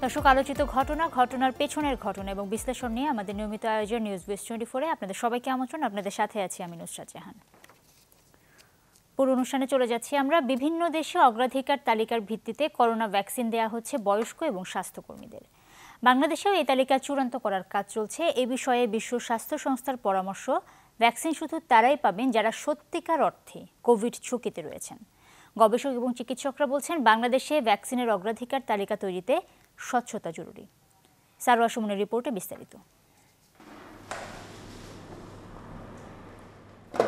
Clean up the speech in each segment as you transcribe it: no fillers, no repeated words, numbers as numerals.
দর্শক, আলোচিত ঘটনার পেছনের ঘটনা এবং বিশ্লেষণ নিয়ে আমাদের নিয়মিত আয়োজন নিউজ বিস 24-এ আপনাদের সবাইকে আমন্ত্রণ। আপনাদের সাথে আছি আমি নুসরাত জাহান। পুরো অনুষ্ঠানে চলে যাচ্ছি আমরা। বিভিন্ন দেশে অগ্রাধিকার তালিকার ভিত্তিতে করোনা ভ্যাকসিন দেওয়া হচ্ছে বয়স্ক এবং স্বাস্থ্যকর্মীদের। বাংলাদেশেও এই তালিকা চূড়ান্ত করার কাজ চলছে। এ বিষয়ে বিশ্ব স্বাস্থ্য সংস্থার পরামর্শ, ভ্যাকসিন শুধু তারাই পাবেন যারা সত্যিকার অর্থে কোভিড ঝুঁকিতে রয়েছেন। গবেষক এবং চিকিৎসকরা বলছেন, বাংলাদেশে ভ্যাকসিনের অগ্রাধিকার তালিকা তৈরিতে স্বচ্ছতা জরুরি। সারোয়ার সুমনের রিপোর্টে বিস্তারিত।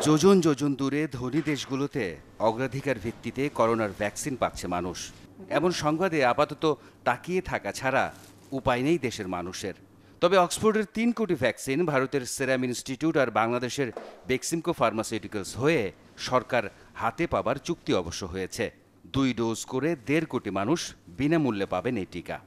যোজন যোজন দূরে ধনী দেশগুলোতে অগ্রাধিকার ভিত্তিতে করোনার ভ্যাকসিন পাচ্ছে মানুষ। এমন সংবাদে আপাতত তাকিয়ে থাকা ছাড়া উপায় নেই দেশের মানুষের। তবে অক্সফোর্ডের 3 কোটি ভ্যাকসিন ভারতের সেরাম ইনস্টিটিউট আর বাংলাদেশের বেক্সিমকো ফার্মাসিউটিক্যালস হয়ে সরকার হাতে পাবার চুক্তি অবশ্য হয়েছে। 2 ডোজ করে 1.5 কোটি মানুষ বিনামূল্যে পাবেন এই টিকা।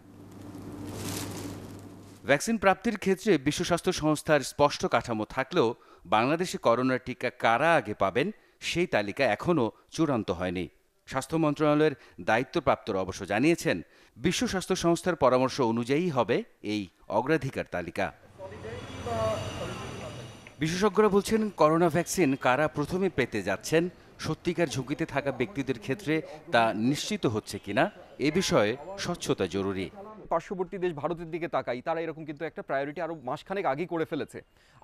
ভ্যাকসিন প্রাপ্তির ক্ষেত্রে বিশ্ব স্বাস্থ্য সংস্থার স্পষ্ট কাঠামো থাকলেও বাংলাদেশে করোনার টিকা কারা আগে পাবেন সেই তালিকা এখনও চূড়ান্ত হয়নি। স্বাস্থ্য মন্ত্রণালয়ের দায়িত্বপ্রাপ্তরা অবশ্য জানিয়েছেন, বিশ্ব স্বাস্থ্য সংস্থার পরামর্শ অনুযায়ী হবে এই অগ্রাধিকার তালিকা। বিশেষজ্ঞরা বলছেন, করোনা ভ্যাকসিন কারা প্রথমে পেতে যাচ্ছেন, সত্যিকার ঝুঁকিতে থাকা ব্যক্তিদের ক্ষেত্রে তা নিশ্চিত হচ্ছে কিনা এ বিষয়ে স্বচ্ছতা জরুরি। পার্শ্ববর্তী দেশ ভারতের দিকে তাকাই, তারা এরকম কিন্তু একটা প্রায়োরিটি আরো মাসখানেক আগেই করে ফেলেছে।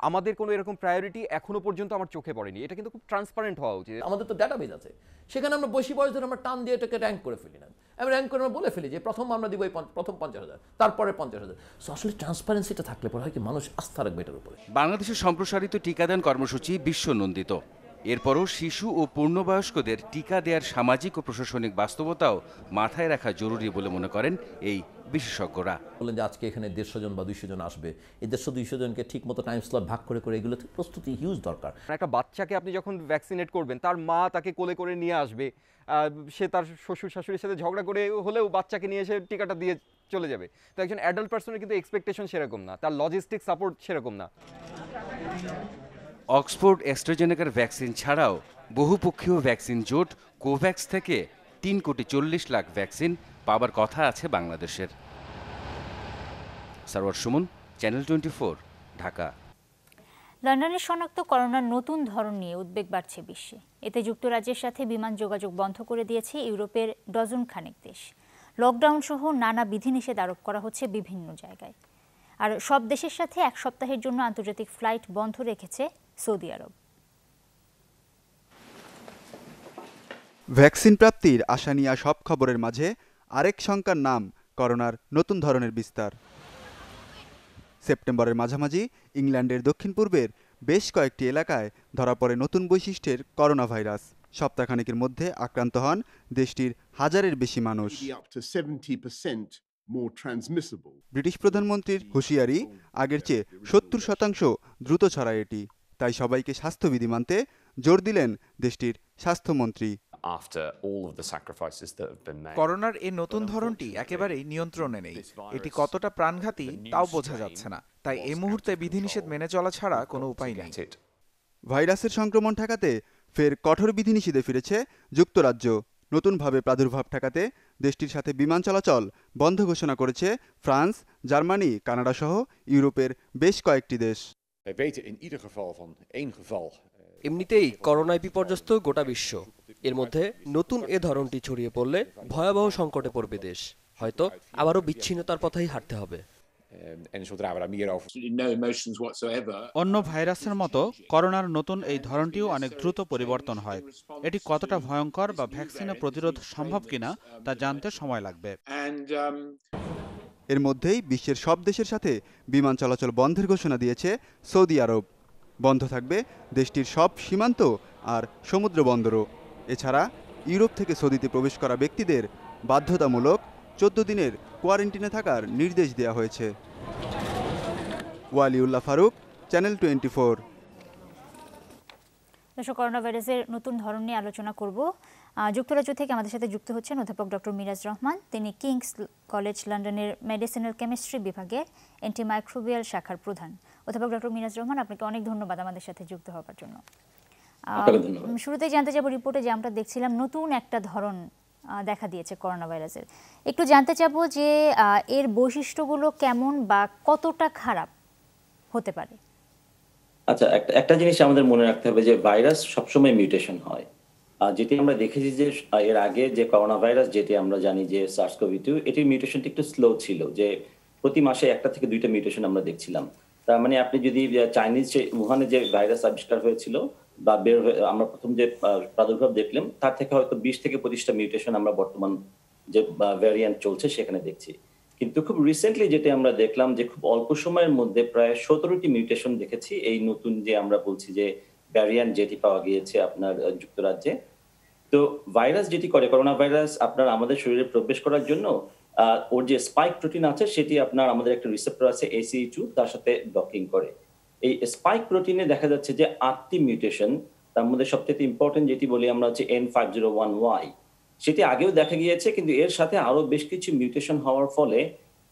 আমাদের কোনো এরকম প্রায়োরিটি এখনো পর্যন্ত আমার চোখে পড়েনি। এটা কিন্তু খুব ট্রান্সপারেন্ট হওয়া উচিত। আমাদের তো ডাটাবেজ আছে, সেখানে আমরা বেশি বয়স ধরে আমরা টান দিয়ে এটাকে র্যাঙ্ক করে ফেলি না। আমি র্যাঙ্ক করে আমরা বলে ফেলি যে প্রথম আমরা দিব প্রথম 50,000, তারপরে 50,000। সো আসলে ট্রান্সপারেন্সিটা থাকলে পরে হয় কি, মানুষ আস্থা রাখবে এটার উপরে। বাংলাদেশের সম্প্রসারিত টিকাদান কর্মসূচি বিশ্ব নন্দিত। এরপরও শিশু ও পূর্ণবয়স্কদের টিকা দেওয়ার সামাজিক ও প্রশাসনিক বাস্তবতাও মাথায় রাখা জরুরি বলে মনে করেন এই বিশেষজ্ঞরা। বললেন যে আজকে এখানে 150 জন বা 200 জন আসবে, এই 150-200 জনকে ঠিক মতো টাইম স্লট ভাগ করে করে এগুলো প্রস্তুতি হিউজ দরকার। একটা বাচ্চাকে আপনি যখন ভ্যাকসিনেট করবেন, তার মা তাকে কোলে করে নিয়ে আসবে, সে তার শ্বশুর শাশুড়ির সাথে ঝগড়া করে হলেও বাচ্চাকে নিয়ে এসে টিকাটা দিয়ে চলে যাবে। তো একজন অ্যাডাল্ট পার্সনের কিন্তু এক্সপেকটেশন সেরকম না, তার লজিস্টিক সাপোর্ট সেরকম না। অক্সফোর্ড অ্যাস্ট্রাজেনেকার ভ্যাকসিন ছাড়াও বহুপক্ষীয় ভ্যাকসিন জোট কোভ্যাক্স থেকে 3,40,00,000 ভ্যাকসিন পাবার কথা আছে বাংলাদেশের। সারোয়ার সুমন, চ্যানেল 24, ঢাকা। লন্ডনের শনাক্ত করোনার নতুন ধরন নিয়ে উদ্বেগ বাড়ছে বিশ্বে। এতে যুক্তরাজ্যের সাথে বিমান যোগাযোগ বন্ধ করে দিয়েছে ইউরোপের ডজন খানেক দেশ। লকডাউন সহ নানা বিধিনিষেধ আরোপ করা হচ্ছে বিভিন্ন জায়গায়। আর সব দেশের সাথে 1 সপ্তাহের জন্য আন্তর্জাতিক ফ্লাইট বন্ধ রেখেছে সৌদি আরব। ভ্যাকসিন প্রাপ্তির আশা নিয়ে সব খবরের মাঝে আরেক শঙ্কার নাম করোনার নতুন ধরনের বিস্তার। সেপ্টেম্বরের মাঝামাঝি ইংল্যান্ডের দক্ষিণ পূর্বের বেশ কয়েকটি এলাকায় ধরা পড়ে নতুন বৈশিষ্ট্যের করোনা ভাইরাস। সপ্তাহখানেকের মধ্যে আক্রান্ত হন দেশটির 1000-এর বেশি মানুষ। ব্রিটিশ প্রধানমন্ত্রীর হুঁশিয়ারি, আগের চেয়ে 70% দ্রুত ছড়ায় এটি। তাই সবাইকে স্বাস্থ্যবিধি মানতে জোর দিলেন দেশটির স্বাস্থ্যমন্ত্রী। করোনার এই নতুন ধরনটি একেবারেই নিয়ন্ত্রণে নেই। এটি কতটা প্রাণঘাতী তাও বোঝা যাচ্ছে না। তাই এই মুহূর্তে বিধিনিষেধ মেনে চলা ছাড়া কোনো উপায় নেই। ভাইরাসের সংক্রমণ ঠেকাতে ফের কঠোর বিধিনিষেধে ফিরেছে যুক্তরাজ্য। নতুনভাবে প্রাদুর্ভাব ঠেকাতে দেশটির সাথে বিমান চলাচল বন্ধ ঘোষণা করেছে ফ্রান্স, জার্মানি, কানাডা সহ ইউরোপের বেশ কয়েকটি দেশ। এমনিতেই করোনায় বিপর্যস্ত গোটা বিশ্ব। এর মধ্যে নতুন এ ধরনটি ছড়িয়ে পড়লে ভয়াবহ সংকটে পড়বে দেশ। হয়তো আবারও বিচ্ছিন্নতার পথেই হাঁটতে হবে। অন্য ভাইরাসের মতো করোনার নতুন এই ধরনটিও অনেক দ্রুত পরিবর্তন হয়। এটি কতটা ভয়ঙ্কর বা ভ্যাকসিনে প্রতিরোধ সম্ভব কিনা তা জানতে সময় লাগবে। এর মধ্যেই বিশ্বের সব দেশের সাথে বিমান চলাচল বন্ধের ঘোষণা দিয়েছে সৌদি আরব। বন্ধ থাকবে দেশটির সব সীমান্ত আর সমুদ্র বন্দরও। এছাড়া ইউরোপ থেকে সৌদিতে প্রবেশ করা ব্যক্তিদের বাধ্যতামূলক 14 দিনের কোয়ারেন্টিনে থাকার নির্দেশ দেওয়া হয়েছে। ওয়ালিউল্লাহ ফারুক, চ্যানেল 24। দর্শক, করোনা ভাইরাসের নতুন ধরন নিয়ে আলোচনা করব। যুক্তরাজ্য থেকে আমাদের সাথে যুক্ত হচ্ছেন অধ্যাপক ডক্টর মিরাজ রহমান। তিনি কিংস কলেজ লন্ডনের মেডিসিনাল কেমিস্ট্রি বিভাগের অ্যান্টিমাইক্রোবিয়াল শাখার প্রধান। অধ্যাপক ডক্টর মিরাজ রহমান, আপনাকে অনেক ধন্যবাদ আমাদের সাথে যুক্ত হওয়ার জন্য। শুরুতেই জানতে যাব, রিপোর্টে যে আমরা দেখছিলাম নতুন একটা ধরন দেখা দিয়েছে করোনা ভাইরাসের। একটু জানতে চাবো যে এর বৈশিষ্ট্যগুলো কেমন বা কতটা খারাপ হতে পারে। আচ্ছা, একটা জিনিস আমাদের মনে রাখতে হবে যে ভাইরাস সবসময় মিউটেশন হয়। যেটি আমরা দেখেছি যে এর আগে যে করোনা ভাইরাস যেটি আমরা জানি যে SARS-CoV-2 এটির মিউটেশনটি একটু স্লো ছিল, যে প্রতি মাসে 1টা থেকে 2টা মিউটেশন আমরা দেখছিলাম। তার মানে আপনি যদি চাইনিজ উহানে যে ভাইরাস আবিষ্কার হয়েছিল বা বের হয়ে আমরা প্রথম যে প্রাদুর্ভাব দেখলাম তার থেকে হয়তো 20 থেকে 25টা মিউটেশন আমরা বর্তমান যে ভ্যারিয়েন্ট চলছে সেখানে দেখছি। কিন্তু খুব রিসেন্টলি যেটা আমরা দেখলাম যে খুব অল্প সময়ের মধ্যে প্রায় 17টি মিউটেশন দেখেছি এই নতুন যে আমরা বলছি যে ভ্যারিয়েন্ট যেটি পাওয়া গিয়েছে আপনার যুক্তরাজ্যে। তো ভাইরাস যেটি করে, করোনা ভাইরাস আপনার আমাদের শরীরে প্রবেশ করার জন্য ওর যে স্পাইক প্রোটিন আছে সেটি আপনার আমাদের একটা রিসেপ্টর আছে ACE2 তার সাথে ডকিং করে। এই স্পাইক প্রোটিনে দেখা যাচ্ছে যে 8টি মিউটেশন, তার মধ্যে সবচেয়ে ইম্পর্টেন্ট যেটি বলি আমরা হচ্ছে N501Y, সেটি আগেও দেখা গিয়েছে, কিন্তু এর সাথে আরো বেশ কিছু মিউটেশন হওয়ার ফলে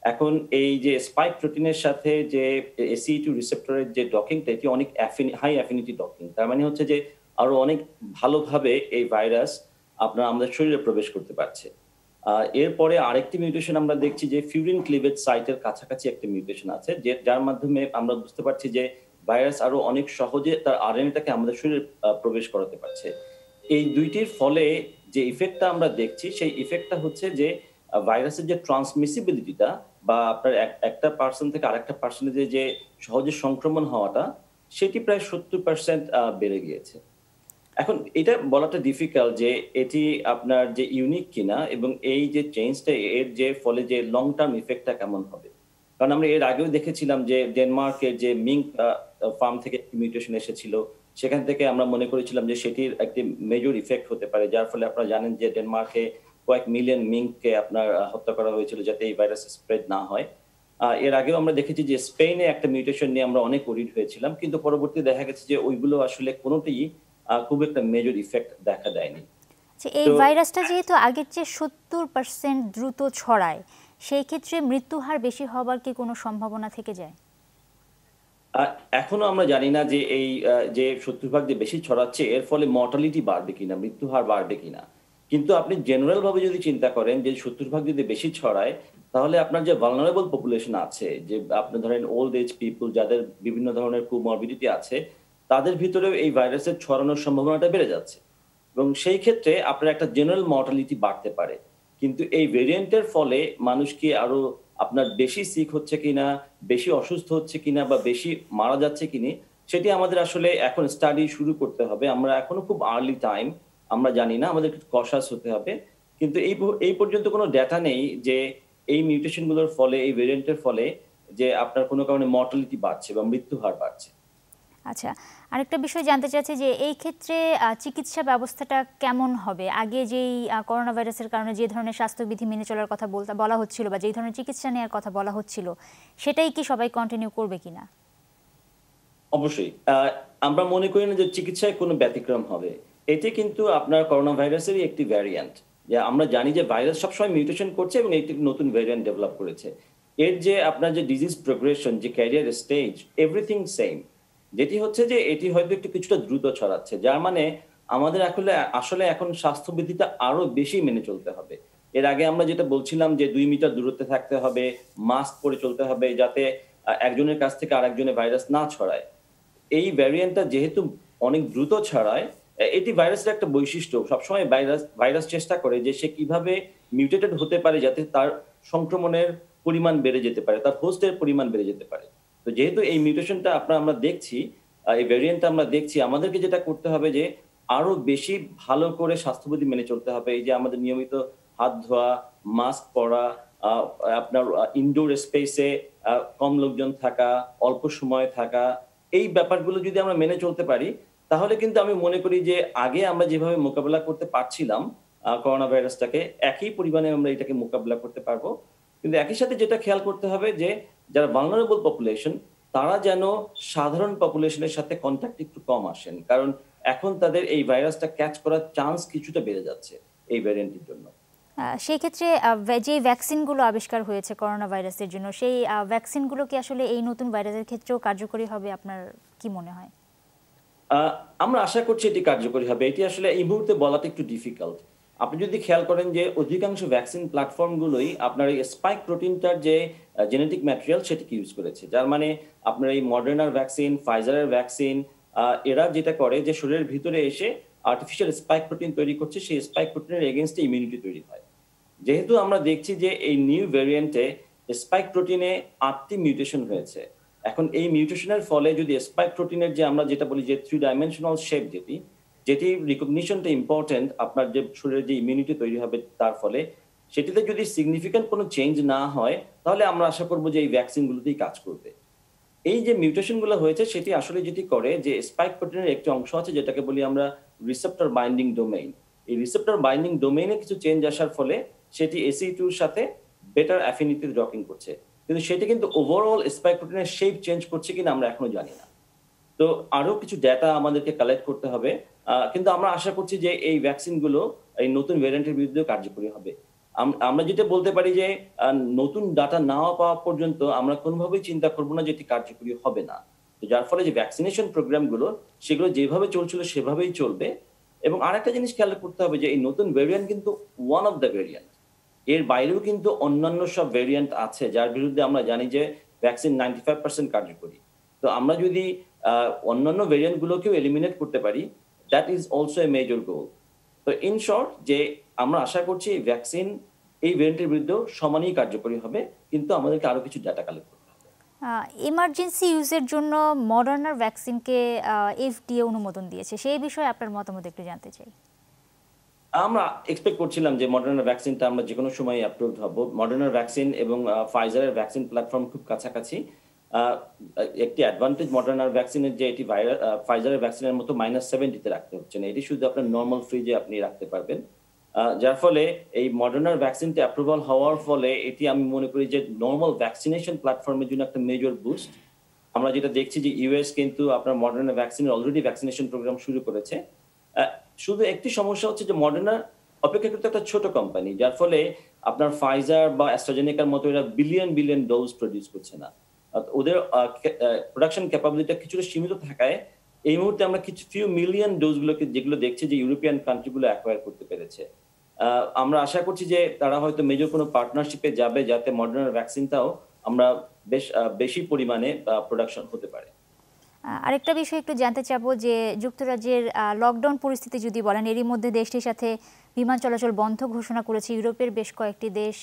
এখন এই যে স্পাইক প্রোটিনের সাথে যে ACE2 রিসেপ্টরের যে ডকিংটা এটি অনেক হাই অ্যাফিনিটি ডকিং। তার মানে হচ্ছে যে আরো অনেক ভালোভাবে এই ভাইরাস আপনার আমাদের শরীরে প্রবেশ করতে পারছে। এরপরে আরেকটি মিউটেশন আমরা দেখছি যে ফিউরিন ক্লিভেজ সাইটের কাছাকাছি একটা মিউটেশন আছে, যার মাধ্যমে আমরা বুঝতে পারছি যে ভাইরাস আরো অনেক সহজে তার RNA-টাকে আমাদের শরীরে প্রবেশ করাতে পারছে। এই দুইটির ফলে যে ইফেক্টটা আমরা দেখছি সেই ইফেক্টটা হচ্ছে যে ভাইরাসের যে ট্রান্সমিসিবিলিটিটা বা আপনার একটা পার্সন থেকে আরেকটা পার্সনে যে সহজে সংক্রমণ হওয়াটা সেটি প্রায় 70% বেড়ে গিয়েছে। এখন এটা বলাটা ডিফিকাল্ট যে এটি আপনার যে ইউনিক কিনা এবং এই যে চেঞ্জটা এর যে ফলে যে লং টার্ম ইফেক্টটা কেমন হবে। কারণ আমরা এর আগেও দেখেছিলাম যে ডেনমার্কের যে মিঙ্ক ফার্ম থেকে মিউটেশন এসেছিল, সেখান থেকে আমরা মনে করেছিলাম যে সেটির একটি মেজর ইফেক্ট হতে পারে, যার ফলে আপনারা জানেন যে ডেনমার্কে কয়েক মিলিয়ন মিঙ্ককে আপনার হত্যা করা হয়েছিল যাতে এই ভাইরাস স্প্রেড না হয়। এর আগেও আমরা দেখেছি যে স্পেনে একটা মিউটেশন নিয়ে আমরা অনেক ওরিড হয়েছিলাম, কিন্তু পরবর্তী দেখা গেছে যে ওইগুলো আসলে কোনোটিই খুব একটা মেজর ইফেক্ট দেখা দেয়নি। এই ভাইরাসটা যেহেতু আগের চেয়ে 70% দ্রুত ছড়ায়, সেই ক্ষেত্রে মৃত্যু হার বেশি হবার কি কোনো সম্ভাবনা থেকে যায়? এখনো আমরা জানি না যে এই যে 70% যে বেশি ছড়াচ্ছে এর ফলে মর্টালিটি বাড়বে কিনা, মৃত্যু হার বাড়বে কিনা। কিন্তু আপনি জেনারেল ভাবে যদি চিন্তা করেন যে 70% যদি বেশি ছড়ায়, তাহলে আপনার যে ভালনারেবল পপুলেশন আছে, যে আপনি ধরেন ওল্ড এজ পিপল যাদের বিভিন্ন ধরনের কোমরবিডিটি আছে, তাদের ভিতরেও এই ভাইরাসের ছড়ানোর সম্ভাবনাটা বেড়ে যাচ্ছে এবং সেই ক্ষেত্রে আপনার একটা জেনারেল মর্টালিটি বাড়তে পারে। কিন্তু এই ভেরিয়েন্টের ফলে মানুষ কি আরো আপনার বেশি সিক হচ্ছে কিনা, বেশি অসুস্থ হচ্ছে কিনা বা বেশি মারা যাচ্ছে কিনা, সেটি আমাদের আসলে এখন স্টাডি শুরু করতে হবে। আমরা এখনো খুব আর্লি টাইম, আমরা জানি না, আমাদের কশাস হতে হবে। কিন্তু এই পর্যন্ত কোনো ডেটা নেই যে এই মিউটেশনগুলোর ফলে, এই ভেরিয়েন্টের ফলে যে আপনার কোনো কারণে মর্টালিটি বাড়ছে বা মৃত্যু হার বাড়ছে। আচ্ছা, আরেকটা বিষয় জানতে চাচ্ছি যে এই ক্ষেত্রে চিকিৎসা ব্যবস্থাটা কেমন হবে? আগে যেই করোনা ভাইরাসের কারণে যে ধরনের স্বাস্থ্যবিধি মেনে চলার কথা বলা হচ্ছিল বা যেই ধরনের চিকিৎসা নেওয়ার কথা বলা হচ্ছিল, সেটাই কি সবাই কন্টিনিউ করবে কিনা? অবশ্যই আমরা মনে করি না যে চিকিৎসায় কোনো ব্যতিক্রম হবে। এটি কিন্তু আপনার করোনা ভাইরাসেরই একটি ভ্যারিয়েন্ট, যে আমরা জানি যে ভাইরাস সবসময় মিউটেশন করছে এবং একটি নতুন ভ্যারিয়েন্ট ডেভেলপ করেছে। এর যে আপনার যে ডিজিজ প্রোগ্রেশন, যে ক্যারিয়ার স্টেজ, এভরিথিং সেম। যেটি হচ্ছে যে এটি হয়তো একটু কিছুটা দ্রুত ছড়াচ্ছে, যার মানে আমাদের আসলে এখন স্বাস্থ্যবিধিটা আরো বেশি মেনে চলতে হবে। এর আগে আমরা যেটা বলছিলাম যে 2 মিটার দূরত্বে থাকতে হবে, মাস্ক পরে চলতে হবে যাতে একজনের কাছ থেকে আরেকজনের ভাইরাস না ছড়ায়। এই ভ্যারিয়েন্টটা যেহেতু অনেক দ্রুত ছড়ায়, এটি ভাইরাসের একটা বৈশিষ্ট্য। সবসময় ভাইরাস চেষ্টা করে যে সে কিভাবে মিউটেটেড হতে পারে যাতে তার সংক্রমণের পরিমাণ বেড়ে যেতে পারে, তার হোস্টের পরিমাণ বেড়ে যেতে পারে। তো যেহেতু এই মিউটেশনটা আমরা দেখছি, এই ভ্যারিয়েন্টটা আমরা দেখছি, আমাদেরকে যেটা করতে হবে যে আরো বেশি ভালো করে স্বাস্থ্যবিধি মেনে চলতে হবে। এই যে আমাদের নিয়মিত হাত ধোয়া, মাস্ক পরা, আপনার ইনডোর স্পেসে কম লোকজন থাকা, অল্প সময় থাকা, এই ব্যাপারগুলো যদি আমরা মেনে চলতে পারি, তাহলে কিন্তু আমি মনে করি যে আগে আমরা যেভাবে মোকাবেলা করতে পারছিলাম করোনা ভাইরাসটাকে, একই পরিমাণে আমরা এটাকে মোকাবেলা করতে পারবো। কিন্তু একই সাথে যেটা খেয়াল করতে হবে যে যারা ভালনারেবল পপুলেশন, তারা যেন সাধারণ পপুলেশনের সাথে কন্ট্যাক্ট একটু কম আসেন, কারণ এখন তাদের এই ভাইরাসটা ক্যাচ করার চান্স কিছুটা বেড়ে যাচ্ছে এই ভ্যারিয়েন্টের জন্য। সেই ক্ষেত্রে যে ভ্যাকসিনগুলো আবিষ্কার হয়েছে করোনা ভাইরাসের জন্য, সেই ভ্যাকসিনগুলো কি আসলে এই নতুন ভাইরাসের ক্ষেত্রেও কার্যকরী হবে? আপনার কি মনে হয়? আমরা আশা করছি এটি কার্যকরী হবে। এটি আসলে এই মুহূর্তে বলাটা একটু ডিফিকাল্ট, আপনি যদি খেয়াল করেন যে অধিকাংশ ভ্যাকসিন প্ল্যাটফর্মগুলোই আপনার এই স্পাইক প্রোটিনটার যে জেনেটিক ম্যাটেরিয়াল সেটিকে ইউজ করেছে, যার মানে আপনার এই মডার্নার ভ্যাকসিন, ফাইজারের ভ্যাকসিন, এরা যেটা করে যে শরীরের ভিতরে এসে আর্টিফিশিয়াল স্পাইক প্রোটিন তৈরি করছে, সেই স্পাইক প্রোটিনের এগেনস্টে ইমিউনিটি তৈরি হয়। যেহেতু আমরা দেখছি যে এই নিউ ভ্যারিয়েন্টে স্পাইক প্রোটিনে 8টি মিউটেশন হয়েছে, এখন এই মিউটেশনের ফলে যদি স্পাইক প্রোটিনের যে আমরা যেটা বলি যে 3 ডাইমেনশনাল শেপ যেটি রিকগনিশনটা ইম্পর্টেন্ট, আপনার যে শরীরের যে ইমিউনিটি তৈরি হবে তার ফলে, সেটিতে যদি সিগনিফিক্যান্ট কোনো চেঞ্জ না হয় তাহলে আমরা আশা করবো যে এই ভ্যাকসিনগুলোতেই কাজ করবে। এই যে মিউটেশনগুলো হয়েছে সেটি আসলে যেটি করে যে স্পাইক প্রোটিনের একটি অংশ আছে যেটাকে বলি আমরা রিসেপ্টর বাইন্ডিং ডোমেইন। এই রিসেপ্টর বাইন্ডিং ডোমেইনে কিছু চেঞ্জ আসার ফলে সেটি ACE2 এর সাথে বেটার অ্যাফিনিটি ডকিং করছে, কিন্তু সেটি কিন্তু ওভারঅল স্পাইক প্রোটিনের শেপ চেঞ্জ করছে কিনা আমরা এখনো জানি না। তো আরো কিছু ডেটা আমাদেরকে কালেক্ট করতে হবে, কিন্তু আমরা আশা করছি যে এই ভ্যাকসিনগুলো এই নতুন ভ্যারিয়েন্টের বিরুদ্ধে কার্যকরী হবে। আমরা যেটা বলতে পারি যে নতুন ডাটা না পাওয়া পর্যন্ত আমরা কোনোভাবেই চিন্তা করবো না যে এটি কার্যকরী হবে না। তো যার ফলে যে ভ্যাকসিনেশন প্রোগ্রামগুলো সেগুলো যেভাবে চলছিল সেভাবেই চলবে। এবং আরেকটা জিনিস খেয়াল করতে হবে যে এই নতুন ভ্যারিয়েন্ট কিন্তু ওয়ান অফ দ্য ভ্যারিয়েন্ট, এর বাইরেও কিন্তু অন্যান্য সব ভ্যারিয়েন্ট আছে যার বিরুদ্ধে আমরা জানি যে ভ্যাকসিন 95% কার্যকরী। তো আমরা যদি অন্যান্য ভ্যারিয়েন্ট গুলোকেও এলিমিনেট করতে পারি, that is also a major goal. তো ইন শর্ট যে আমরা আশা করছি এই ভ্যাকসিন এই ভ্যারিয়েন্টের বিরুদ্ধেও সমানই কার্যকরী হবে, কিন্তু আমাদেরকে আরো কিছু ডাটা কালেক্ট করতে হবে। ইমার্জেন্সি ইউজের জন্য মডার্নার ভ্যাকসিনকে FDA অনুমোদন দিয়েছে, সেই বিষয়ে আপনার মতামত একটু জানতে চাই। আমরা এক্সপেক্ট করছিলাম যে মডার্নার ভ্যাকসিনটা আমরা যে কোনো সময় অ্যাপ্রুভড হব। মডার্নার ভ্যাকসিন এবং ফাইজারের ভ্যাকসিন প্ল্যাটফর্ম খুব কাছাকাছি। একটি অ্যাডভান্টেজ মডার্নার ভ্যাকসিনের যে এটি ফাইজারের ভ্যাকসিনের মতো -70-তে রাখতে হচ্ছে না, এটি শুধু আপনার নর্মাল ফ্রিজে আপনি রাখতে পারবেন, যার ফলে এই মডার্নার ভ্যাকসিনটা অ্যাপ্রুভাল হওয়ার ফলে এটি আমি মনে করি যে নর্মাল ভ্যাকসিনেশন প্ল্যাটফর্মের জন্য একটা মেজর বুস্ট। আমরা যেটা দেখছি যে ইউএস কিন্তু আপনার মডার্নার ভ্যাকসিনের অলরেডি ভ্যাকসিনেশন প্রোগ্রাম শুরু করেছে। শুধু একটি সমস্যা হচ্ছে যে মডার্না অপেক্ষাকৃত একটা ছোট কোম্পানি, যার ফলে আপনার ফাইজার বা অ্যাস্ট্রাজেনেকার মতো এরা বিলিয়ন ডোজ প্রডিউস করছে না। ওদের প্রোডাকশন ক্যাপাবিলিটি কিছুটা সীমিত থাকায় এই মুহূর্তে আমরা কিছু ফিউ মিলিয়ন ডোজগুলোকে যেগুলো দেখছি যে ইউরোপিয়ান কান্ট্রিগুলো অ্যাকোয়ার করতে পেরেছে। আমরা আশা করছি যে তারা হয়তো মেজর কোনো পার্টনারশিপে যাবে যাতে মডার্নার ভ্যাকসিনটাও আমরা বেশি পরিমাণে প্রোডাকশন হতে পারে। আরেকটা বিষয় একটু জানতে চাবো যে যুক্তরাজ্যের লকডাউন পরিস্থিতি যদি বলেন, এরই মধ্যে দেশটির সাথে বিমান চলাচল বন্ধ ঘোষণা করেছে ইউরোপের বেশ কয়েকটি দেশ,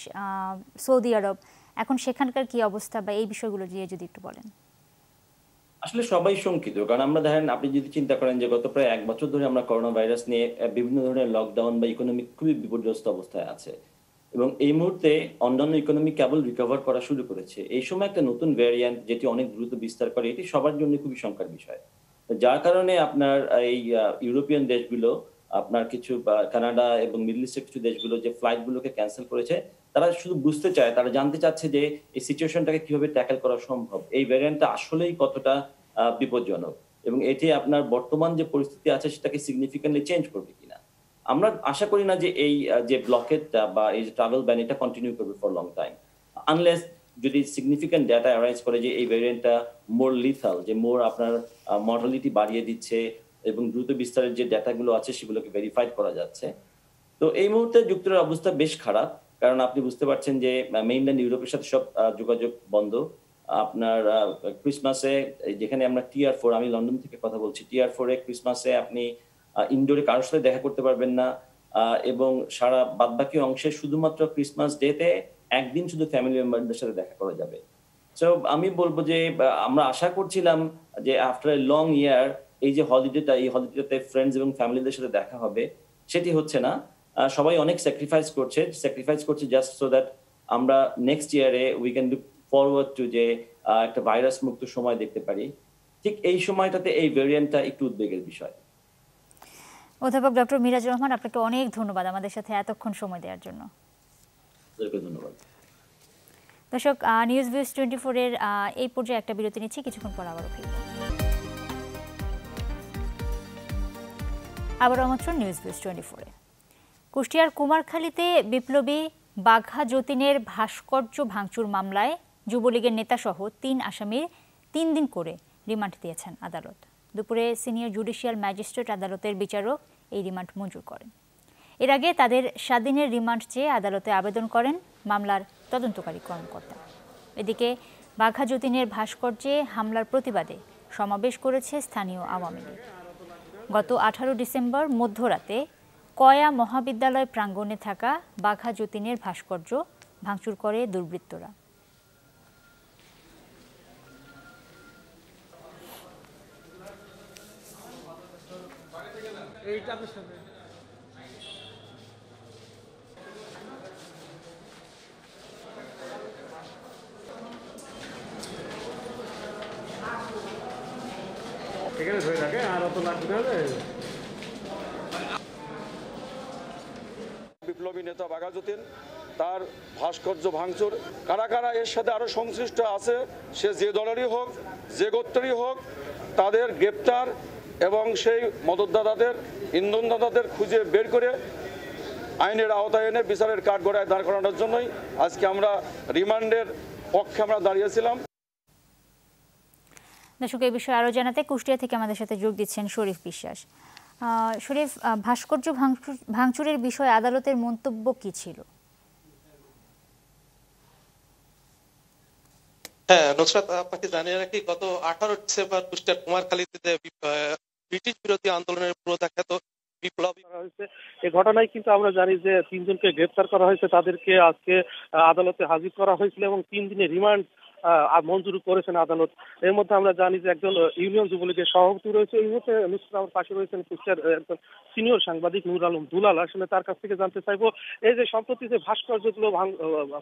সৌদি আরব। এখন সেখানকার কি অবস্থা বা এই বিষয়গুলো দিয়ে যদি একটু বলেন। আসলে সবাই শঙ্কিত, কারণ আমরা দেখেন আপনি যদি চিন্তা করেন যে গত প্রায় 1 বছর ধরে আমরা করোনা ভাইরাস নিয়ে বিভিন্ন ধরনের লকডাউন বা ইকোনমিক খুবই বিপর্যস্ত অবস্থায় আছে, এবং এই মুহূর্তে অন্যান্য ইকোনমি কেবল রিকভার করা শুরু করেছে। এই সময় একটা নতুন ভ্যারিয়েন্ট যেটি অনেক দ্রুত বিস্তার করে, এটি সবার জন্য খুবই শঙ্কার বিষয়। যার কারণে আপনার এই ইউরোপিয়ান দেশগুলো, আপনার কিছু কানাডা এবং মিডল ইস্টের কিছু দেশগুলো যে ফ্লাইটগুলোকে ক্যান্সেল করেছে, তারা শুধু বুঝতে চায়, তারা জানতে চাচ্ছে যে এই সিচুয়েশনটাকে কিভাবে ট্যাকেল করা সম্ভব, এই ভ্যারিয়েন্টটা আসলেই কতটা বিপজ্জনক, এবং এটি আপনার বর্তমান যে পরিস্থিতি আছে সেটাকে সিগনিফিকেন্টলি চেঞ্জ করবে কিনা। আমরা আশা করি না যে এই যে ব্লকেটটা বা এই যে ট্রাভেল ব্যান এটা কন্টিনিউ করবে ফর লং টাইম, আনলেস যদি সিগনিফিকেন্ট ডেটা অ্যারাইজ করে যে এই ভ্যারিয়েন্টটা মোর লিথাল, যে মোর আপনার মর্টালিটি বাড়িয়ে দিচ্ছে এবং দ্রুত বিস্তারের যে ডেটাগুলো আছে সেগুলোকে ভেরিফাইড করা যাচ্ছে। তো এই মুহূর্তে যুক্তরাজ্যের অবস্থা বেশ খারাপ, কারণ আপনি বুঝতে পারছেন যে মেইনল্যান্ড ইউরোপের সাথে সব যোগাযোগ বন্ধ। আপনার ক্রিসমাসে যেখানে আমরা Tier 4, আমি লন্ডন থেকে কথা বলছি, Tier 4-এ ক্রিসমাসে আপনি ইনডোরে কারোর সাথে দেখা করতে পারবেন না, এবং সারা বাদবাকি অংশে শুধুমাত্র ক্রিসমাস ডেতে একদিন শুধু ফ্যামিলি মেম্বারদের সাথে দেখা করা যাবে। সো আমি বলবো যে আমরা আশা করছিলাম যে আফটার এ লং ইয়ার এই যে হলিডেটা, এই হলিডেতে ফ্রেন্ডস এবং ফ্যামিলিদের সাথে দেখা হবে, সেটি হচ্ছে না। সবাই অনেক স্যাক্রিফাইস করছে জাস্ট সো দ্যাট আমরা নেক্সট ইয়ারে we can look forward to যে একটা ভাইরাস মুক্ত সময় দেখতে পারি। ঠিক এই সময়টাতে এই ভ্যারিয়েন্টটা একটু উদ্বেগের বিষয়। অধ্যাপক ডক্টর মিরাজুর রহমান, আপনাকে অনেক ধন্যবাদ আমাদের সাথে এতক্ষণ সময় দেওয়ার জন্য। ধন্যবাদ দর্শক, নিউজ ভিউজ 24-এর এই পর্যায়ে একটা বিরতি নিচ্ছি, কিছুক্ষণ পর আবারও ফিরব। আবারও আমন্ত্রণ নিউজ ভিউজ 24-এ। কুষ্টিয়ার কুমারখালীতে বিপ্লবী বাঘা যতীনের ভাস্কর্য ভাঙচুর মামলায় যুবলীগের নেতাসহ 3 আসামির 3 দিন করে রিমান্ড দিয়েছেন আদালত। দুপুরে সিনিয়র জুডিশিয়াল ম্যাজিস্ট্রেট আদালতের বিচারক এই রিমান্ড মঞ্জুর করেন। এর আগে তাদের 7 দিনের রিমান্ড চেয়ে আদালতে আবেদন করেন মামলার তদন্তকারী কর্মকর্তা। এদিকে বাঘা যতীনের ভাস্কর্যে হামলার প্রতিবাদে সমাবেশ করেছে স্থানীয় আওয়ামী লীগ। গত 18 ডিসেম্বর মধ্যরাতে কয়া মহাবিদ্যালয় প্রাঙ্গণে থাকা বাঘা যতীনের ভাস্কর্য ভাঙচুর করে দুর্বৃত্তরা। বিপ্লবী নেতা বাঘা যতীন তার ভাস্কর্য ভাঙচুর, কারা কারা এর সাথে আরো সংশ্লিষ্ট আছে, সে যে দলেরই হোক, যে গোত্রেরই হোক, তাদের গ্রেপ্তার এবং সেই মদতদাতাদের, ইন্ধনদাতাদের খুঁজে বের করে আইনের আওতায় এনে বিচারের কাঠগড়ায় দাঁড় করানোর জন্যই আজকে আমরা রিমান্ডের পক্ষে আমরা দাঁড়িয়েছিলাম। দর্শক, এই বিষয়ে আরও জানাতে কুষ্টিয়া থেকে আমাদের সাথে যোগ দিচ্ছেন শরীফ বিশ্বাস। শরীফ, ভাস্কর্য ভাঙচুরের বিষয়ে আদালতের মন্তব্য কি ছিল? হ্যাঁ নুসরাত, আপনাকে জানিয়ে রাখি, গত 18 ডিসেম্বর কুষ্টিয়ার কুমারখালীতে ব্রিটিশ বিরোধী আন্দোলনের পুরোদাখ্যাত বিপ্লবী হয়েছে। এই ঘটনায় কিন্তু আমরা জানি যে 3 জনকে গ্রেপ্তার করা হয়েছে, তাদেরকে আজকে আদালতে হাজির করা হয়েছিল এবং 3 দিনের রিমান্ড মঞ্জুর করেছেন আদালত। এর মধ্যে আমরা জানি যে একজন ইউনিয়ন যুবলীগের সভাপতি রয়েছে, এই মুহূর্তে নুসরাত আমার পাশে রয়েছেন কুষ্টিয়ার একজন সিনিয়র সাংবাদিক নূর আলম দুলাল। আসলে তার কাছ থেকে জানতে চাইবো, এই যে সম্প্রতি যে ভাস্কর্যগুলো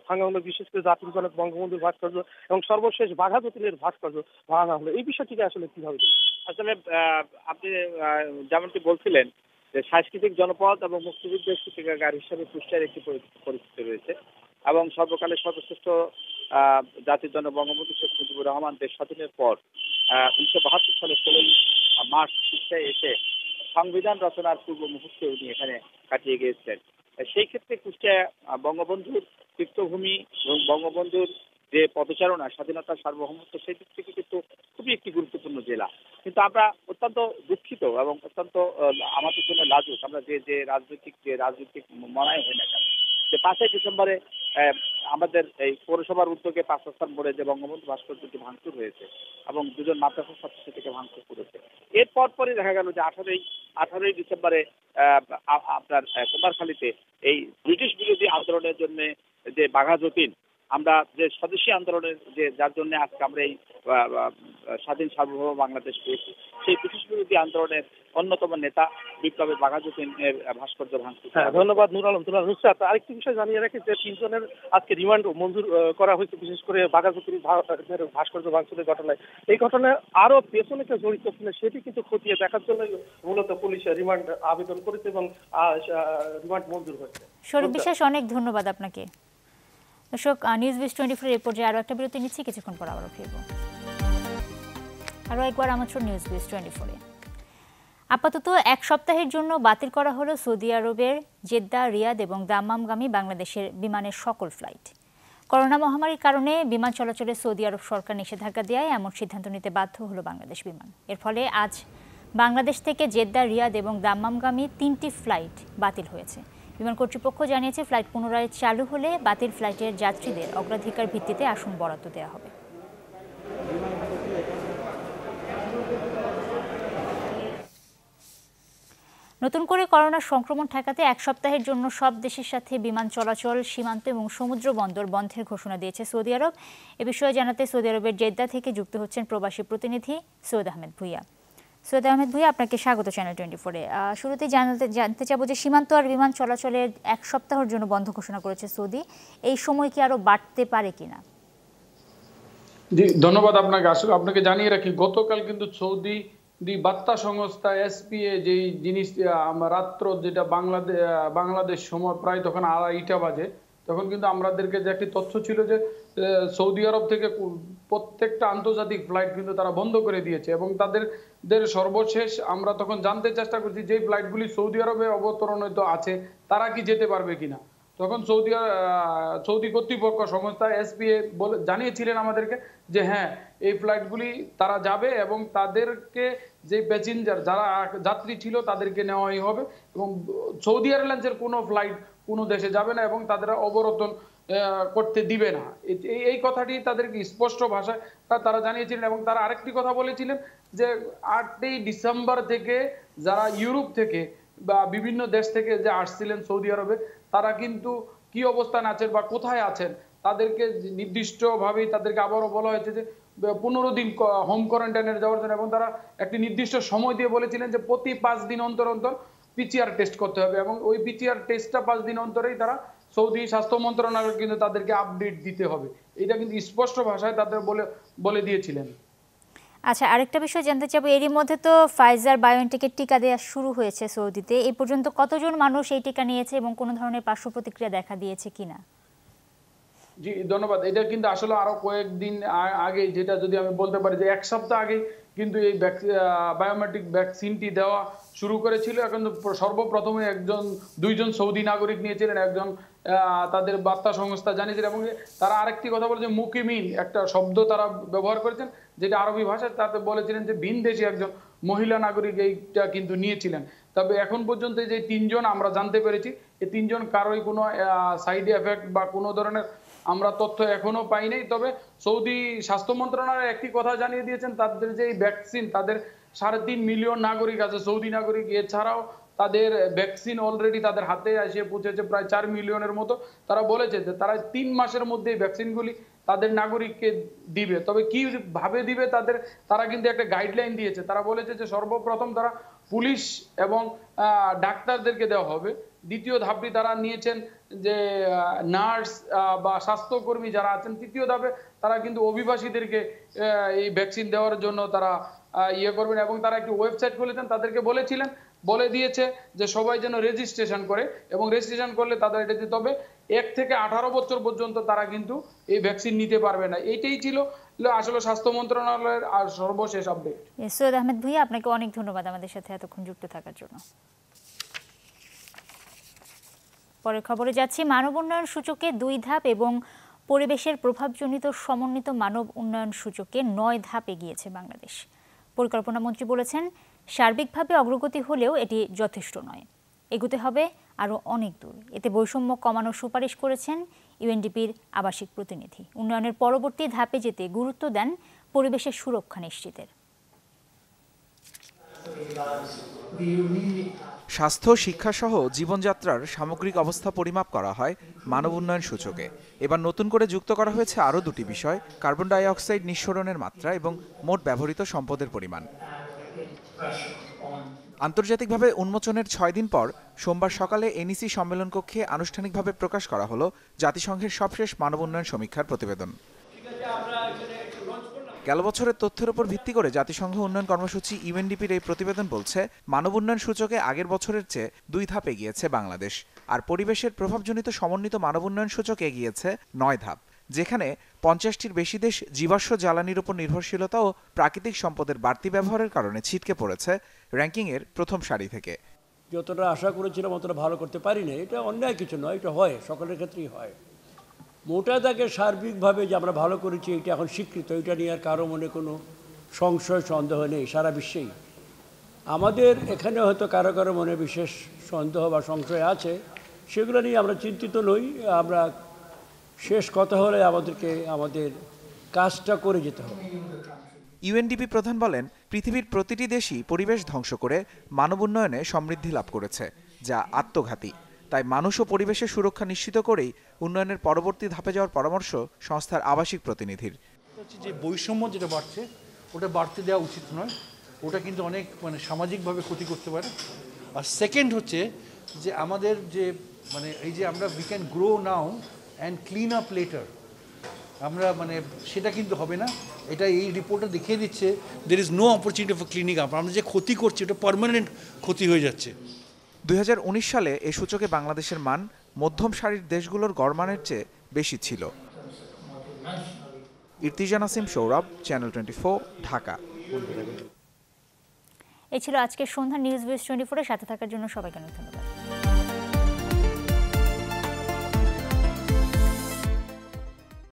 ভাঙা হলো, বিশেষ করে জাতির জনক বঙ্গবন্ধুর ভাস্কর্য এবং সর্বশেষ বাঘা যতীনের ভাস্কর্য ভাঙা হলো, এই বিষয়টিকে আসলে কিভাবে? আসলে আপনি যেমনটি বলছিলেন যে সাংস্কৃতিক জনপদ এবং মুক্তিযুদ্ধের সূতিকাগার হিসেবে কুষ্টিয়ার একটি পরিচিতি রয়েছে এবং সর্বকালের সর্বশ্রেষ্ঠ জাতির জনক বঙ্গবন্ধু শেখ মুজিবুর রহমান দেশ স্বাধীনের পর 1972 সালে 16 মার্চ কুষ্টিয়ায় এসে সংবিধান রচনার পূর্ব মুহূর্তে উনি এখানে কাটিয়ে গিয়েছিলেন। সেই ক্ষেত্রে কুষ্টিয়া বঙ্গবন্ধুর তীর্থভূমি এবং বঙ্গবন্ধুর যে পদচারণা, স্বাধীনতার সার্বভৌমত্ব, সেই দিক থেকে কিন্তু খুবই একটি গুরুত্বপূর্ণ জেলা। কিন্তু আমরা অত্যন্ত দুঃখিত এবং অত্যন্ত আমাদের জন্য লাজুক, আমরা যে রাজনৈতিক মনায় হয় না কেন, যে 5 ডিসেম্বরে আমাদের এই পৌরসভার উদ্যোগে 5 স্থান মোড়ে যে বঙ্গবন্ধু ভাস্কর্যটি ভাঙচুর হয়েছে এবং 2 জন মাদ্রাসা ছাত্রী থেকে ভাঙচুর করেছে। এর পরপরই দেখা গেল যে 18 ডিসেম্বরে আপনার কুমারখালীতে এই ব্রিটিশ বিরোধী আন্দোলনের জন্য যে বাঘা যতীন, আমরা যে স্বদেশী আন্দোলনের যার জন্য আজকে আমরা এই স্বাধীন সার্বভৌম বাংলাদেশ পেয়েছি, সেই ব্রিটিশ বিরোধী আন্দোলনের অন্যতম নেতা বিপ্লবী বাঘা যতীনের ভাস্কর্য ভাঙচুর। ধন্যবাদ নূর আলম দুলাল। নুসরাত, আরেকটি বিষয় জানিয়ে রাখি যে 3 জনের আজকে রিমান্ড মঞ্জুর করা হয়েছে, বিশেষ করে বাঘা যতীনের ভাস্কর্য ভাঙচুরের ঘটনায়। এই ঘটনায় আরো পেছনে কেউ জড়িত কিনা সেটি কিন্তু খতিয়ে দেখার জন্য মূলত পুলিশ রিমান্ড আবেদন করেছে এবং রিমান্ড মঞ্জুর হয়েছে। শরীফ বিশ্বাস, অনেক ধন্যবাদ আপনাকে। দর্শক, নিউজ 24 এর পর্যায়ে আরো একটা বিরতি নিচ্ছি, কিছুক্ষণ পর আবারও ফিরব। আরো একবার আমন্ত্রণ নিউজ 24-এ। আপাতত 1 সপ্তাহের জন্য বাতিল করা হলো সৌদি আরবের জেদ্দা, রিয়াদ এবং দাম্মামগামী বাংলাদেশের বিমানের সকল ফ্লাইট। করোনা মহামারীর কারণে বিমান চলাচলে সৌদি আরব সরকার নিষেধাজ্ঞা দেওয়ায় এমন সিদ্ধান্ত নিতে বাধ্য হলো বাংলাদেশ বিমান। এর ফলে আজ বাংলাদেশ থেকে জেদ্দা, রিয়াদ এবং দাম্মামগামী 3টি ফ্লাইট বাতিল হয়েছে। বিমান কর্তৃপক্ষ জানিয়েছে, ফ্লাইট পুনরায় চালু হলে বাতিল ফ্লাইটের যাত্রীদের অগ্রাধিকার ভিত্তিতে আসন বরাদ্দ দেওয়া হবে। নতুন করে করোনার সংক্রমণ ঠেকাতে 1 সপ্তাহের জন্য সব দেশের সাথে বিমান চলাচল, সীমান্ত এবং সমুদ্র বন্দর বন্ধের ঘোষণা দিয়েছে সৌদি আরব। এ বিষয়ে জানাতে সৌদি আরবের জেদ্দা থেকে যুক্ত হচ্ছেন প্রবাসী প্রতিনিধি সৈয়দ আহমেদ ভুইয়া। সৈয়দ আহমেদ ভুইয়া, আপনাকে স্বাগত চ্যানেল 24-এ। শুরুতেই জানতে চাবো যে সীমান্ত আর বিমান চলাচলের 1 সপ্তাহের জন্য বন্ধ ঘোষণা করেছে সৌদি, এই সময় কি আরো বাড়তে পারে কিনা? জি, ধন্যবাদ আপনাকে। আসলে আপনাকে জানিয়ে রাখি, গতকাল কিন্তু সৌদি বার্তা সংস্থা এসপিএ যেই জিনিস রাত্র যেটা বাংলাদেশ সময় প্রায় তখন 2:30 বাজে, তখন কিন্তু আমাদেরকে যে একটি তথ্য ছিল যে সৌদি আরব থেকে প্রত্যেকটা আন্তর্জাতিক ফ্লাইট কিন্তু তারা বন্ধ করে দিয়েছে এবং তাদের সর্বশেষ আমরা তখন জানতে চেষ্টা করছি যে ফ্লাইটগুলি সৌদি আরবে অবতরণিত আছে তারা কি যেতে পারবে কিনা। তো তখন সৌদি কর্তৃপক্ষ সংস্থা SPA জানিয়েছিলেন আমাদেরকে যে হ্যাঁ এই ফ্লাইটগুলি তারা যাবে এবং তাদেরকে যে প্যাসেঞ্জার যারা যাত্রী ছিল তাদেরকে নেওয়াই হবে এবং সৌদি এয়ারলাইন্সের কোনো ফ্লাইট কোনো দেশে যাবে না এবং তাদের অবরোধন করতে দিবে না। এই কথাটি তাদেরকে স্পষ্ট ভাষায় তারা জানিয়েছিলেন এবং তারা আরেকটি কথা বলেছিলেন যে 8ই ডিসেম্বর থেকে যারা ইউরোপ থেকে বা বিভিন্ন দেশ থেকে যে আসছিলেন সৌদি আরবে তারা কিন্তু কি অবস্থান আছেন বা কোথায় আছেন তাদেরকে নির্দিষ্টভাবেই তাদেরকে আবারও বলা হয়েছে যে 15 দিন হোম কোয়ারেন্টাইনে যাওয়ার জন্য এবং তারা একটি নির্দিষ্ট সময় দিয়ে বলেছিলেন যে প্রতি 5 দিন অন্তর অন্তর PCR টেস্ট করতে হবে এবং ওই PCR টেস্টটা 5 দিন অন্তরেই তারা সৌদি স্বাস্থ্য মন্ত্রণালয় কিন্তু তাদেরকে আপডেট দিতে হবে। এটা কিন্তু স্পষ্ট ভাষায় তাদের বলে দিয়েছিলেন। আচ্ছা, আরেকটা বিষয় জানতে চাইবো, এরই মধ্যে তো ফাইজার বায়োএনটেকের টিকা দেওয়া শুরু হয়েছে সৌদিতে। এই পর্যন্ত কতজন মানুষ এই টিকা নিয়েছে এবং কোনো ধরনের পার্শ্ব প্রতিক্রিয়া দেখা দিয়েছে কিনা? জি ধন্যবাদ। এটা কিন্তু আসলে আরো কয়েকদিন আগে, যেটা যদি আমি বলতে পারি যে 1 সপ্তাহ আগে কিন্তু এই বায়োমেট্রিক ভ্যাকসিনটি দেওয়া শুরু করেছিল। এখন সর্বপ্রথমে দুইজন সৌদি নাগরিক নিয়েছিলেন, একজন তাদের বার্তা সংস্থা জানিয়েছিলেন এবং তারা আরেকটি কথা বলে যে মুকিমিন একটা শব্দ তারা ব্যবহার করেছেন যেটা আরবি ভাষায়, তাতে বলেছিলেন যে ভিনদেশী একজন মহিলা নাগরিক এইটা কিন্তু নিয়েছিলেন। তবে এখন পর্যন্ত যে 3 জন আমরা জানতে পেরেছি, এই 3 জন কারোই কোনো সাইড এফেক্ট বা কোনো ধরনের আমরা তথ্য এখনো পাই নাই। তবে সৌদি স্বাস্থ্য মন্ত্রণালয় একটি কথা জানিয়ে দিয়েছেন, তাদের যে ভ্যাকসিন, তাদের 3.5 মিলিয়ন নাগরিক আছে সৌদি নাগরিক, এছাড়াও তাদের ভ্যাকসিন অলরেডি তাদের হাতে এসে পৌঁছেছে প্রায় 4 মিলিয়নের মতো। তারা বলেছে যে তারা 3 মাসের মধ্যে এই ভ্যাকসিনগুলি তাদের নাগরিককে দিবে। তবে কি ভাবে দিবে তারা কিন্তু একটা গাইডলাইন দিয়েছে। তারা বলেছে যে সর্বপ্রথম তারা পুলিশ এবং ডাক্তারদেরকে দেওয়া হবে। দ্বিতীয় ধাপটি তারা নিয়েছেন যে নার্স বা স্বাস্থ্যকর্মী যারা আছেন। তৃতীয় ধাপে তারা কিন্তু অভিবাসীদেরকে এই ভ্যাকসিন দেওয়ার জন্য তারা করবেন এবং তারা একটি ওয়েবসাইট খুলেছেন, তাদেরকে বলে দিয়েছে যে সবাই যেন রেজিস্ট্রেশন করে এবং রেজিস্ট্রেশন করলে তাদের এটা দিতে হবে 1 থেকে 18 বছর পর্যন্ত তারা কিন্তু এই ভ্যাকসিন নিতে পারবে না। এইটাই ছিল আসলে স্বাস্থ্য মন্ত্রণালয়ের আর সর্বশেষ আপডেট। সৈয়দ আহমেদ ভুঁইয়া, আপনাকে অনেক ধন্যবাদ আমাদের সাথে এতক্ষণ যুক্ত থাকার জন্য। পরের খবরে যাচ্ছি। মানব উন্নয়ন সূচকে 2 ধাপ এবং পরিবেশের প্রভাবজনিত সমন্বিত মানব উন্নয়ন সূচকে 9 ধাপ এগিয়েছে বাংলাদেশ। পরিকল্পনা মন্ত্রী বলেছেন, সার্বিকভাবে অগ্রগতি হলেও এটি যথেষ্ট নয়, এগোতে হবে আরও অনেক দূর। এতে বৈষম্য কমানোর সুপারিশ করেছেন ইউএনডিপির আবাসিক প্রতিনিধি। উন্নয়নের পরবর্তী ধাপে যেতে গুরুত্ব দেন পরিবেশের সুরক্ষা নিশ্চিতের। স্বাস্থ্য, শিক্ষা সহ জীবনযাত্রার সামগ্রিক অবস্থা পরিমাপ করা হয় মানব উন্নয়ন সূচকে। এবার নতুন করে যুক্ত করা হয়েছে আরও 2টি বিষয়, কার্বন ডাই অক্সাইড নিঃসরণের মাত্রা এবং মোট ব্যবহৃত সম্পদের পরিমাণ। আন্তর্জাতিকভাবে উন্মোচনের 6 দিন পর সোমবার সকালে এনইসি সম্মেলন কক্ষে আনুষ্ঠানিকভাবে প্রকাশ করা হলো জাতিসংঘের সবশেষ মানব উন্নয়ন সমীক্ষার প্রতিবেদন। গেল বছরের তথ্যের উপর ভিত্তি করে জাতিসংঘ উন্নয়ন কর্মসূচি ইউএনডিপির এই প্রতিবেদন বলছে, মানব উন্নয়ন সূচকে আগের বছরের চেয়ে 2 ধাপ এগিয়েছে বাংলাদেশ। আর পরিবেশের প্রভাবজনিত সমন্বিত মানব উন্নয়ন সূচক এগিয়েছে 9 ধাপ, যেখানে 50টির বেশি দেশ জীবাশ্ম জ্বালানির উপর নির্ভরশীলতা ও প্রাকৃতিক সম্পদের বাড়তি ব্যবহারের কারণে ছিটকে পড়েছে র্যাঙ্কিংয়ের প্রথম সারি থেকে। যতটা আশা করেছিলাম অতটা ভালো করতে পারি না, এটা অন্যায় কিছু নয়, এটা হয়, সকলের ক্ষেত্রেই হয়। মোটা দাগে সার্বিকভাবে যে আমরা ভালো করেছি এটা এখন স্বীকৃত, এটা নিয়ে আর কারো মনে কোনো সংশয় সন্দেহ নেই সারা বিশ্বেই। আমাদের এখানে হয়তো কারো কারো মনে বিশেষ সন্দেহ বা সংশয় আছে, সেগুলো নিয়ে আমরা চিন্তিত নই। আমরা শেষ কথা হলে আমাদেরকে আমাদের কাজটা করে যেতে হবে। ইউএনডিপি প্রধান বলেন, পৃথিবীর প্রতিটি দেশই পরিবেশ ধ্বংস করে মানব উন্নয়নে সমৃদ্ধি লাভ করেছে, যা আত্মঘাতী। তাই মানুষ ও পরিবেশের সুরক্ষা নিশ্চিত করেই উন্নয়নের পরবর্তী ধাপে যাওয়ার পরামর্শ সংস্থার আবাসিক প্রতিনিধির। যে বৈষম্য যেটা বাড়ছে ওটা বাড়তে দেওয়া উচিত নয়, ওটা কিন্তু অনেক সামাজিকভাবে ক্ষতি করতে পারে। আর সেকেন্ড হচ্ছে যে আমাদের যে এই যে আমরা we can grow now and clean up letter, আমরা সেটা কিন্তু হবে না। এটা এই রিপোর্টটা দেখিয়ে দিচ্ছে there is no opportunity for cleaning up. আমরা যে ক্ষতি করছি ওটা পার্মানেন্ট ক্ষতি হয়ে যাচ্ছে। 2019 সালে এই সূচকে বাংলাদেশের মান মধ্যম সারির দেশগুলোর গড়মানের চেয়ে বেশি ছিল। ইর্তিজান আসিম, সৌরভ, চ্যানেল 24, ঢাকা। এই ছিল আজকের সন্ধ্যা নিউজ ভিউজ 24-এর সাথে থাকার জন্য সবাইকে ধন্যবাদ।